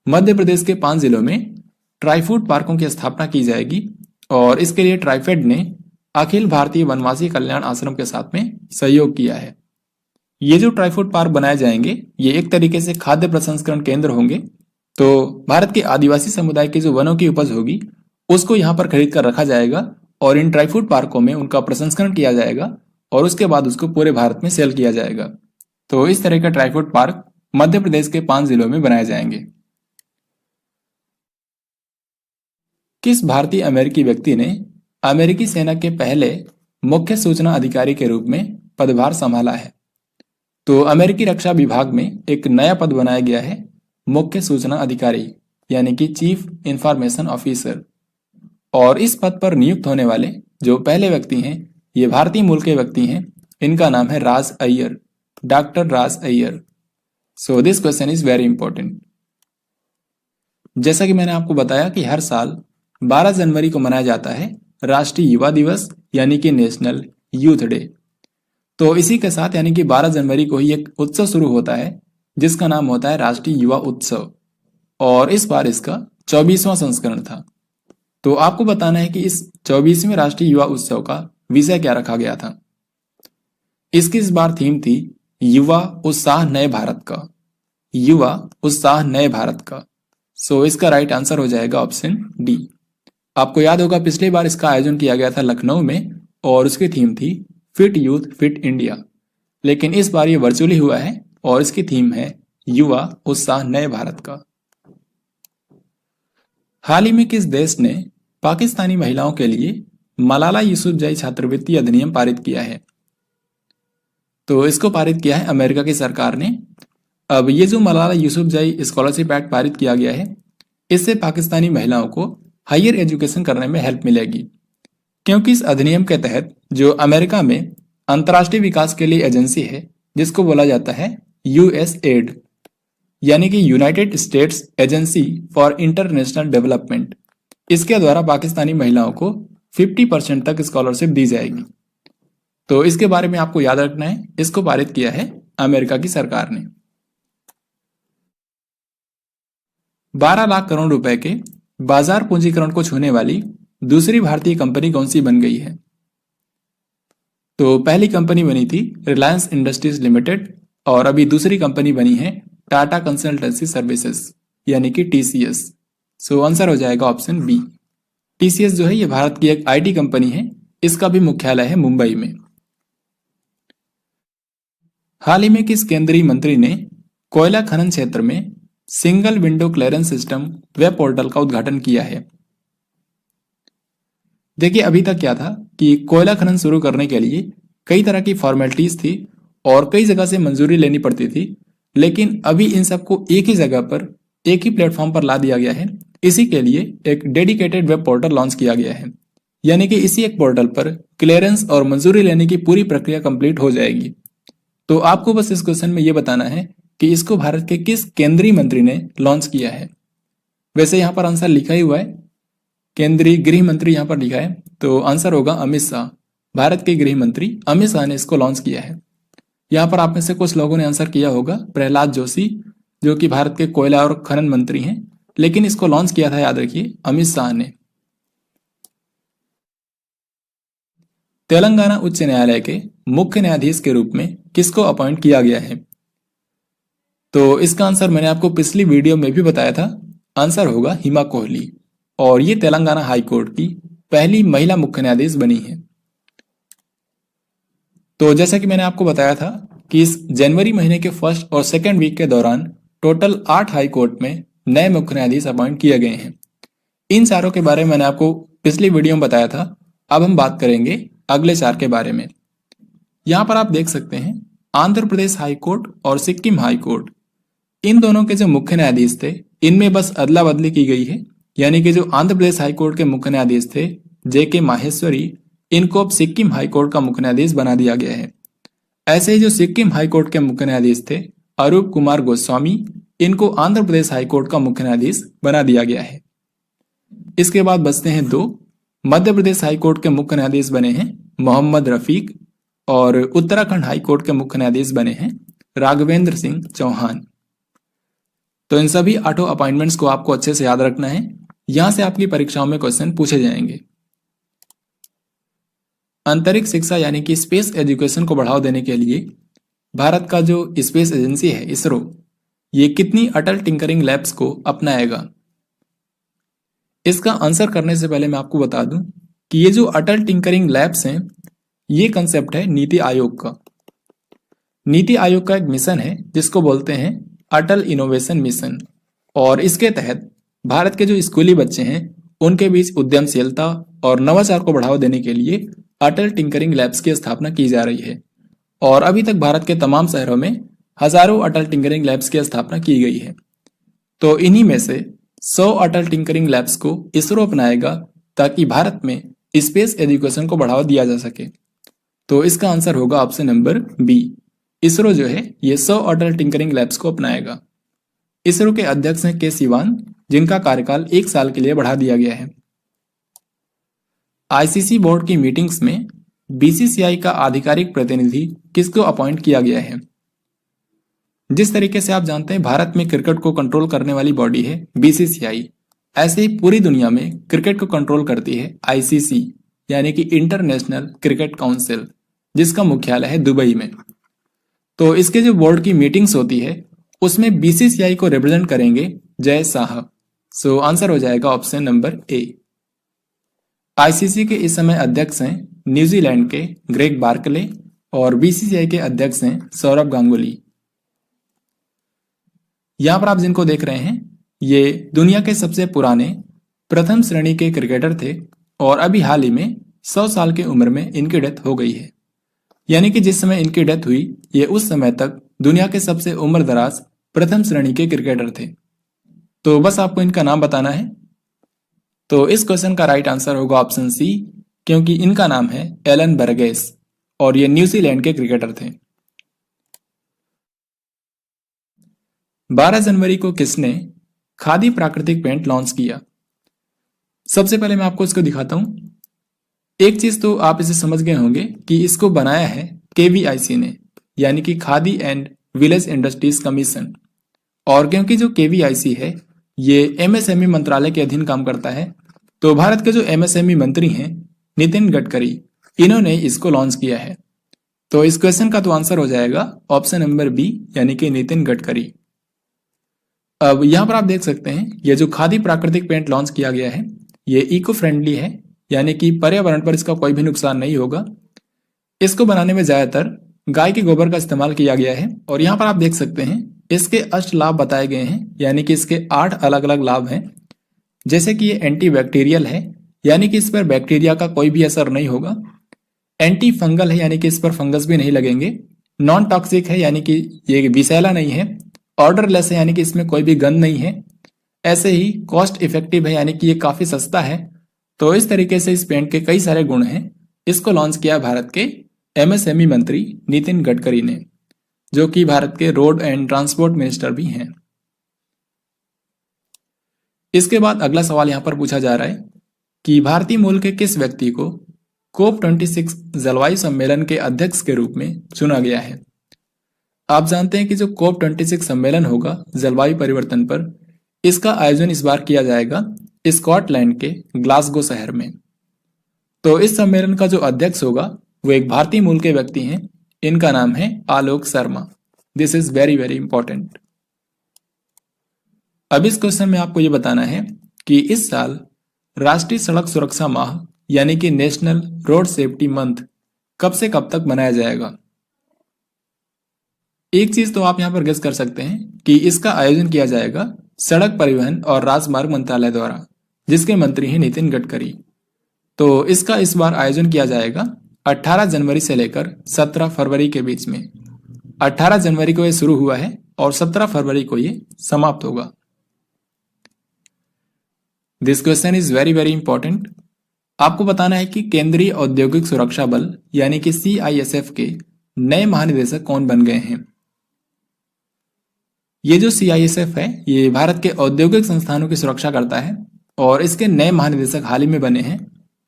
मध्य प्रदेश के 5 जिलों में ट्राई-फूड पार्कों की स्थापना की जाएगी और इसके लिए ट्राइफेड ने अखिल भारतीय वनवासी कल्याण आश्रम के साथ में सहयोग किया है। ये जो ट्राई-फूड पार्क बनाए जाएंगे ये एक तरीके से खाद्य प्रसंस्करण केंद्र होंगे। तो भारत के आदिवासी समुदाय के जो वनों की उपज होगी उसको यहाँ पर खरीद कर रखा जाएगा और इन ट्राई-फूड पार्कों में उनका प्रसंस्करण किया जाएगा और उसके बाद उसको पूरे भारत में सेल किया जाएगा। तो इस तरह का ट्राई-फूड पार्क मध्य प्रदेश के 5 जिलों में बनाए जाएंगे। किस भारतीय अमेरिकी व्यक्ति ने अमेरिकी सेना के पहले मुख्य सूचना अधिकारी के रूप में पदभार संभाला है। तो अमेरिकी रक्षा विभाग में एक नया पद बनाया गया है, मुख्य सूचना अधिकारी यानी कि चीफ इंफॉर्मेशन ऑफिसर। और इस पद पर नियुक्त होने वाले जो पहले व्यक्ति हैं ये भारतीय मूल के व्यक्ति हैं। इनका नाम है Raj Iyer, doctor Raj Iyer. So this question is very important. जैसा कि मैंने आपको बताया कि हर साल 12 जनवरी को मनाया जाता है राष्ट्रीय युवा दिवस यानी कि नेशनल यूथ डे। तो इसी के साथ यानी कि 12 जनवरी को ही एक उत्सव शुरू होता है जिसका नाम होता है राष्ट्रीय युवा उत्सव और इस बार इसका 24वां संस्करण था। तो आपको बताना है कि इस 24वें राष्ट्रीय युवा उत्सव का विषय क्या रखा गया था। इसकी इस बार थीम थी युवा उत्साह नए भारत का, युवा उत्साह नए भारत का। सो इसका राइट आंसर हो जाएगा ऑप्शन डी। आपको याद होगा पिछली बार इसका आयोजन किया गया था लखनऊ में और उसकी थीम थी फिट यूथ फिट इंडिया, लेकिन इस बार ये वर्चुअली हुआ है और इसकी थीम है युवा उत्साह नए भारत का। हाल ही में किस देश ने पाकिस्तानी महिलाओं के लिए मलाला यूसुफजई छात्रवृत्ति अधिनियम पारित किया है। तो इसको पारित किया है अमेरिका की सरकार ने। अब ये जो मलाला यूसुफजई स्कॉलरशिप एक्ट पारित किया गया है इससे पाकिस्तानी महिलाओं को हायर एजुकेशन करने में हेल्प मिलेगी, क्योंकि इस अधिनियम के तहत जो अमेरिका में अंतर्राष्ट्रीय विकास के लिए एजेंसी है जिसको बोला जाता है यूएसएड यानी कि United states agency for international development, इसके द्वारा पाकिस्तानी महिलाओं को 50% तक स्कॉलरशिप दी जाएगी। तो इसके बारे में आपको याद रखना है, इसको पारित किया है अमेरिका की सरकार ने। 12 लाख करोड़ रुपए के बाजार पूंजीकरण को छूने वाली दूसरी भारतीय कंपनी कौन सी बन गई है। तो पहली कंपनी बनी थी रिलायंस इंडस्ट्रीज लिमिटेड और अभी दूसरी कंपनी बनी है टाटा कंसल्टेंसी सर्विसेज यानी कि टीसीएस। सो आंसर हो जाएगा ऑप्शन बी। टीसीएस जो है ये भारत की एक आईटी कंपनी है, इसका भी मुख्यालय है मुंबई में। हाल ही में किस केंद्रीय मंत्री ने कोयला खनन क्षेत्र में single window clearance system web portal का उद्घाटन किया है। देखिए अभी तक क्या था कि कोयला खनन शुरू करने के लिए कई तरह की फॉर्मेलिटीज थी और कई जगह से मंजूरी लेनी पड़ती थी, लेकिन अभी इन सबको एक ही जगह पर एक ही प्लेटफॉर्म पर ला दिया गया है। इसी के लिए एक डेडिकेटेड वेब पोर्टल लॉन्च किया गया है, यानी कि इसी एक पोर्टल पर क्लियरेंस और मंजूरी लेने की पूरी प्रक्रिया कंप्लीट हो जाएगी। तो आपको बस इस क्वेश्चन में यह बताना है कि इसको भारत के किस केंद्रीय मंत्री ने लॉन्च किया है। वैसे यहाँ पर आंसर लिखा ही हुआ है, केंद्रीय गृह मंत्री यहाँ पर लिखा है, तो आंसर होगा अमित शाह। भारत के गृह मंत्री अमित शाह ने इसको लॉन्च किया है। यहाँ पर आप में से कुछ लोगों ने आंसर किया होगा प्रहलाद जोशी, जो कि भारत के कोयला और खनन मंत्री हैं, लेकिन इसको लॉन्च किया था याद रखिए अमित शाह ने। तेलंगाना उच्च न्यायालय के मुख्य न्यायाधीश के रूप में किसको अपॉइंट किया गया है? तो इसका आंसर मैंने आपको पिछली वीडियो में भी बताया था। आंसर होगा हिमा कोहली, और ये तेलंगाना हाई कोर्ट की पहली महिला मुख्य न्यायाधीश बनी है। तो जैसा कि मैंने आपको बताया था कि इस जनवरी महीने के फर्स्ट और सेकेंड वीक के दौरान टोटल 8 हाई कोर्ट में नए मुख्य न्यायाधीश अपॉइंट किए गए हैं। इन चारों के बारे में मैंने आपको पिछली वीडियो में बताया था। अब हम बात करेंगे अगले 4 के बारे में। यहाँ पर आप देख सकते हैं आंध्र प्रदेश हाई कोर्ट और सिक्किम हाई कोर्ट, इन दोनों के जो मुख्य न्यायाधीश थे इनमें बस अदला बदली की गई है। यानी कि जो आंध्र प्रदेश हाई कोर्ट के मुख्य न्यायाधीश थे JK माहेश्वरी, इनको अब सिक्किम हाई कोर्ट का मुख्य न्यायाधीश बना दिया गया है। ऐसे ही जो सिक्किम हाई कोर्ट के मुख्य न्यायाधीश थे अरूप कुमार गोस्वामी, इनको आंध्र प्रदेश हाई कोर्ट का मुख्य न्यायाधीश बना दिया गया है। इसके बाद बचते हैं 2। मध्य प्रदेश हाई कोर्ट के मुख्य न्यायाधीश बने हैं मोहम्मद रफीक, और उत्तराखंड हाई कोर्ट के मुख्य न्यायाधीश बने हैं राघवेंद्र सिंह चौहान। तो इन सभी 8 अपॉइंटमेंट्स को आपको अच्छे से याद रखना है, यहां से आपकी परीक्षाओं में क्वेश्चन पूछे जाएंगे। अंतरिक्ष शिक्षा यानी कि स्पेस एजुकेशन को बढ़ावा देने के लिए भारत का जो स्पेस एजेंसी है इसरो, ये कितनी अटल टिंकरिंग लैब्स को अपनाएगा? इसका आंसर करने से पहले मैं आपको बता दूं कि ये जो अटल टिंकरिंग लैब्स हैं, ये कंसेप्ट है नीति आयोग का। नीति आयोग का एक मिशन है जिसको बोलते हैं अटल इनोवेशन मिशन, और इसके तहत भारत के जो स्कूली बच्चे हैं उनके बीच उद्यमशीलता और नवाचार को बढ़ावा देने के लिए अटल टिंकरिंग लैब्स की स्थापना की जा रही है। और अभी तक भारत के तमाम शहरों में हजारों अटल टिंकरिंग लैब्स की स्थापना की गई है। तो इन्हीं में से 100 अटल टिंकरिंग लैब्स को इसरो अपनाएगा ताकि भारत में स्पेस एजुकेशन को बढ़ावा दिया जा सके। तो इसका आंसर होगा ऑप्शन नंबर बी। इसरो जो है ये 100 अटल टिंकरिंग लैब्स को अपनाएगा। इसरो के अध्यक्ष हैं के सिवान, जिनका कार्यकाल 1 साल के लिए बढ़ा दिया गया है। ICC बोर्ड की मीटिंग्स में BCCI का आधिकारिक प्रतिनिधि किसको अपॉइंट किया गया है? जिस तरीके से आप जानते हैं भारत में क्रिकेट को कंट्रोल करने वाली बॉडी है BCCI, ऐसे ही पूरी दुनिया में क्रिकेट को कंट्रोल करती है ICC यानी कि इंटरनेशनल क्रिकेट काउंसिल, जिसका मुख्यालय है दुबई में। तो इसके जो बोर्ड की मीटिंग्स होती है उसमें BCCI को रिप्रेजेंट करेंगे जय शाह। सो आंसर हो जाएगा ऑप्शन नंबर ए। ICC के इस समय अध्यक्ष हैं न्यूजीलैंड के ग्रेग बार्कले, और BCCI के अध्यक्ष हैं सौरभ गांगुली। यहां पर आप जिनको देख रहे हैं ये दुनिया के सबसे पुराने प्रथम श्रेणी के क्रिकेटर थे, और अभी हाल ही में 100 साल की उम्र में इनकी डेथ हो गई है। यानी कि जिस समय इनकी डेथ हुई ये उस समय तक दुनिया के सबसे उम्र दराज प्रथम श्रेणी के क्रिकेटर थे। तो बस आपको इनका नाम बताना है। तो इस क्वेश्चन का राइट आंसर होगा ऑप्शन सी, क्योंकि इनका नाम है एलन बर्गेस, और ये न्यूजीलैंड के क्रिकेटर थे। 12 जनवरी को किसने खादी प्राकृतिक पेंट लॉन्च किया? सबसे पहले मैं आपको इसको दिखाता हूं। एक चीज तो आप इसे समझ गए होंगे कि इसको बनाया है KVIC ने, यानी कि khadi and village industries commission. और क्योंकि जो KVIC है ये MSME मंत्रालय के अधीन काम करता है, तो भारत के जो MSME मंत्री हैं नितिन गडकरी, इन्होंने इसको लॉन्च किया है। तो इस क्वेश्चन का तो आंसर हो जाएगा ऑप्शन नंबर बी, यानी कि नितिन गडकरी। अब यहां पर आप देख सकते हैं ये जो खादी प्राकृतिक पेंट लॉन्च किया गया है ये इको फ्रेंडली है, यानी कि पर्यावरण पर इसका कोई भी नुकसान नहीं होगा। इसको बनाने में ज्यादातर गाय के गोबर का इस्तेमाल किया गया है, और यहाँ पर आप देख सकते हैं इसके 8 लाभ बताए गए हैं, यानी कि इसके 8 अलग अलग लाभ हैं। जैसे कि ये एंटी बैक्टीरियल है, यानी कि इस पर बैक्टीरिया का कोई भी असर नहीं होगा। एंटी फंगल है, यानी कि इस पर फंगस भी नहीं लगेंगे। नॉन टॉक्सिक है, यानी कि ये विषैला नहीं है। ऑर्डरलेस है, यानी कि इसमें कोई भी गंध नहीं है। ऐसे ही कॉस्ट इफेक्टिव है, यानी कि ये काफी सस्ता है। तो इस तरीके से इस पेंट के कई सारे गुण हैं। इसको लॉन्च किया भारत के MSME मंत्री नितिन गडकरी ने, जो कि भारत के रोड एंड ट्रांसपोर्ट मिनिस्टर भी हैं। इसके बाद अगला सवाल यहां पर पूछा जा रहा है कि भारतीय मूल के किस व्यक्ति को COP26 जलवायु सम्मेलन के अध्यक्ष के रूप में चुना गया है? आप जानते हैं कि जो COP26 सम्मेलन होगा जलवायु परिवर्तन पर, इसका आयोजन इस बार किया जाएगा स्कॉटलैंड के ग्लासगो शहर में। तो इस सम्मेलन का जो अध्यक्ष होगा वो एक भारतीय मूल के व्यक्ति हैं। इनका नाम है Alok Sharma. This is very very important. अब इस क्वेश्चन में आपको ये बताना है कि इस साल राष्ट्रीय सड़क सुरक्षा माह यानी कि नेशनल रोड सेफ्टी मंथ कब से कब तक मनाया जाएगा। एक चीज तो आप यहां पर गेस कर सकते हैं कि इसका आयोजन किया जाएगा सड़क परिवहन और राजमार्ग मंत्रालय द्वारा, जिसके मंत्री हैं नितिन गडकरी। तो इसका इस बार आयोजन किया जाएगा 18 जनवरी से लेकर 17 फरवरी के बीच में। 18 जनवरी को ये शुरू हुआ है और 17 फरवरी को ये समाप्त होगा। This question is very very important. आपको बताना है कि केंद्रीय औद्योगिक सुरक्षा बल यानी कि CISF के नए महानिदेशक कौन बन गए हैं। ये जो CISF है ये भारत के औद्योगिक संस्थानों की सुरक्षा करता है और इसके नए महानिदेशक हाल ही में बने हैं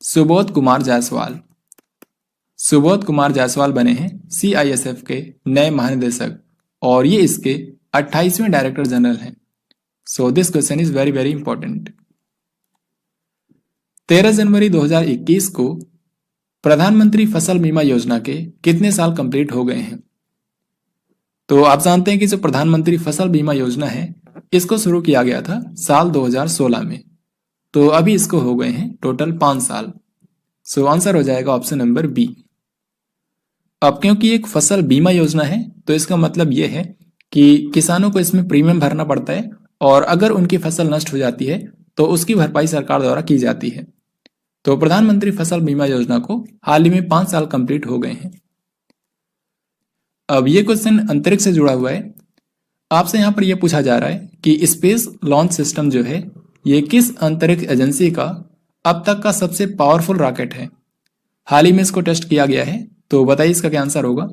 सुबोध कुमार जायसवाल। सुबोध कुमार जायसवाल बने हैं CISF के नए महानिदेशक और ये इसके 28वें डायरेक्टर जनरल हैं। सो this question is very very important. 13 जनवरी 2021 को प्रधानमंत्री फसल बीमा योजना के कितने साल कंप्लीट हो गए हैं। तो आप जानते हैं कि जो प्रधानमंत्री फसल बीमा योजना है इसको शुरू किया गया था साल 2016 में। तो अभी इसको हो गए हैं टोटल 5 साल। सो आंसर हो जाएगा ऑप्शन नंबर बी। अब क्योंकि एक फसल बीमा योजना है तो इसका मतलब यह है कि किसानों को इसमें प्रीमियम भरना पड़ता है और अगर उनकी फसल नष्ट हो जाती है तो उसकी भरपाई सरकार द्वारा की जाती है। तो प्रधानमंत्री फसल बीमा योजना को हाल ही में 5 साल कंप्लीट हो गए हैं। अब ये क्वेश्चन अंतरिक्ष से जुड़ा हुआ है। आपसे यहां पर यह पूछा जा रहा है कि स्पेस लॉन्च सिस्टम जो है ये किस अंतरिक्ष एजेंसी का अब तक का सबसे पावरफुल रॉकेट है। हाल ही में इसको टेस्ट किया गया है, तो बताइए इसका क्या आंसर होगा।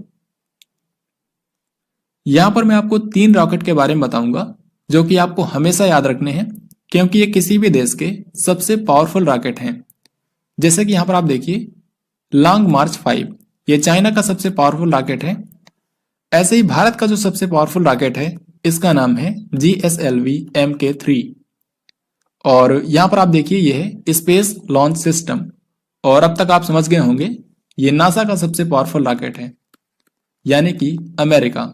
यहां पर मैं आपको 3 रॉकेट के बारे में बताऊंगा जो कि आपको हमेशा याद रखने हैं क्योंकि ये किसी भी देश के सबसे पावरफुल रॉकेट हैं। जैसे कि यहां पर आप देखिए लॉन्ग मार्च 5 ये चाइना का सबसे पावरफुल रॉकेट है। ऐसे ही भारत का जो सबसे पावरफुल रॉकेट है इसका नाम है GSLV Mk3 और यहां पर आप देखिए ये है स्पेस लॉन्च सिस्टम और अब तक आप समझ गए होंगे ये नासा का सबसे पावरफुल रॉकेट है यानी कि अमेरिका।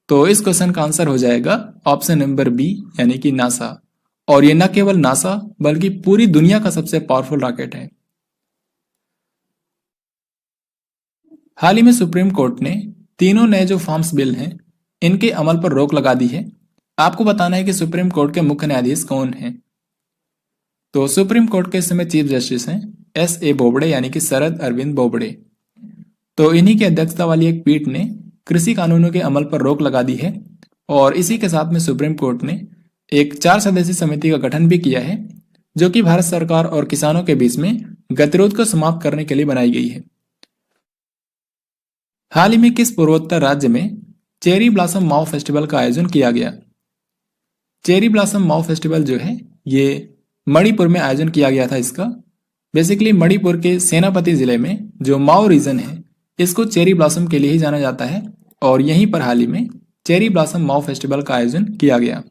तो इस क्वेश्चन का आंसर हो जाएगा ऑप्शन नंबर बी यानी कि नासा। और ये न केवल नासा बल्कि पूरी दुनिया का सबसे पावरफुल रॉकेट है। हाल ही में सुप्रीम कोर्ट ने तीनों नए जो फार्म्स बिल हैं इनके अमल पर रोक लगा दी है। आपको बताना है कि सुप्रीम कोर्ट के मुख्य न्यायाधीश कौन हैं। तो सुप्रीम कोर्ट के इस समय चीफ जस्टिस हैं SA बोबड़े यानी कि शरद अरविंद बोबड़े। तो इन्हीं की अध्यक्षता वाली एक पीठ ने कृषि कानूनों के अमल पर रोक लगा दी है और इसी के साथ में सुप्रीम कोर्ट ने एक 4 सदस्यीय समिति का गठन भी किया है जो कि भारत सरकार और किसानों के बीच में गतिरोध को समाप्त करने के लिए बनाई गई है। हाल ही में किस पूर्वोत्तर राज्य में चेरी ब्लॉसम माओ फेस्टिवल का आयोजन किया गया। चेरी ब्लॉसम माओ फेस्टिवल जो है ये मणिपुर में आयोजन किया गया था। इसका बेसिकली मणिपुर के सेनापति जिले में जो माओ रीजन है इसको चेरी ब्लॉसम के लिए ही जाना जाता है और यहीं पर हाल ही में चेरी ब्लॉसम माओ फेस्टिवल का आयोजन किया गया।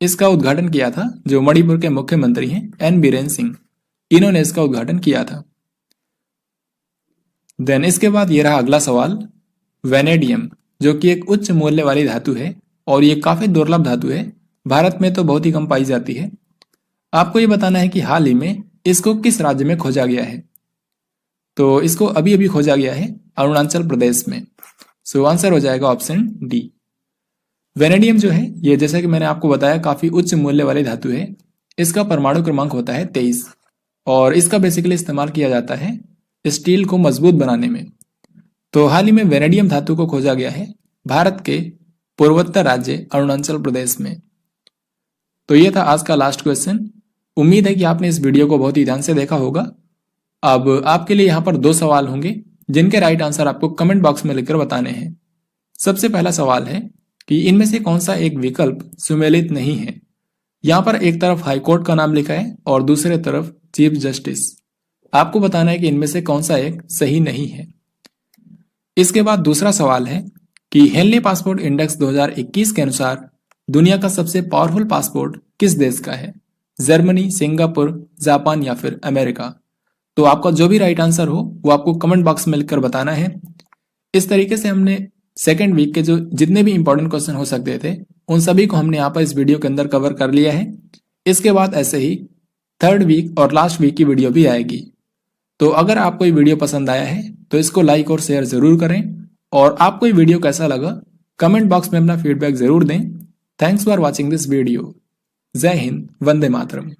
इसका उद्घाटन किया था जो मणिपुर के मुख्यमंत्री हैं N बीरेन सिंह, इन्होंने इसका उद्घाटन किया था। देन इसके बाद ये रहा अगला सवाल वेनेडियम जो कि एक उच्च मूल्य वाली धातु है और ये काफी दुर्लभ धातु है। भारत में तो बहुत ही कम पाई जाती है। आपको ये बताना है कि हाल ही में इसको किस राज्य में खोजा गया है। तो इसको अभी अभी खोजा गया है अरुणाचल प्रदेश में। सो आंसर हो जाएगा ऑप्शन डी। वेनेडियम जो है ये जैसा कि मैंने आपको बताया काफी उच्च मूल्य वाली धातु है। इसका परमाणु क्रमांक होता है 23 और इसका बेसिकली इस्तेमाल किया जाता है स्टील को मजबूत बनाने में। तो हाल ही में वेनेडियम धातु को खोजा गया है भारत के पूर्वोत्तर राज्य अरुणाचल प्रदेश में। तो ये था आज का लास्ट क्वेश्चन। उम्मीद है कि आपने इस वीडियो को बहुत ही ध्यान से देखा होगा। अब आपके लिए यहाँ पर 2 सवाल होंगे जिनके राइट आंसर आपको कमेंट बॉक्स में लिखकर बताने हैं। सबसे पहला सवाल है कि इनमें से कौन सा एक विकल्प सुमेलित नहीं है। यहाँ पर एक तरफ हाईकोर्ट का नाम लिखा है और दूसरे तरफ चीफ जस्टिस। आपको बताना है कि इनमें से कौन सा एक सही नहीं है। इसके बाद दूसरा सवाल है कि हेनली पासपोर्ट इंडेक्स 2021 के अनुसार दुनिया का सबसे पावरफुल पासपोर्ट किस देश का है। जर्मनी, सिंगापुर, जापान या फिर अमेरिका। तो आपका जो भी राइट आंसर हो वो आपको कमेंट बॉक्स में लिखकर बताना है। इस तरीके से हमने सेकेंड वीक के जो जितने भी इंपॉर्टेंट क्वेश्चन हो सकते थे उन सभी को हमने यहाँ पर इस वीडियो के अंदर कवर कर लिया है। इसके बाद ऐसे ही थर्ड वीक और लास्ट वीक की वीडियो भी आएगी। तो अगर आपको ये वीडियो पसंद आया है तो इसको लाइक और शेयर जरूर करें, और आपको ये वीडियो कैसा लगा कमेंट बॉक्स में अपना फीडबैक जरूर दें। Thanks for watching this video. जय हिंद, वंदे मातरम।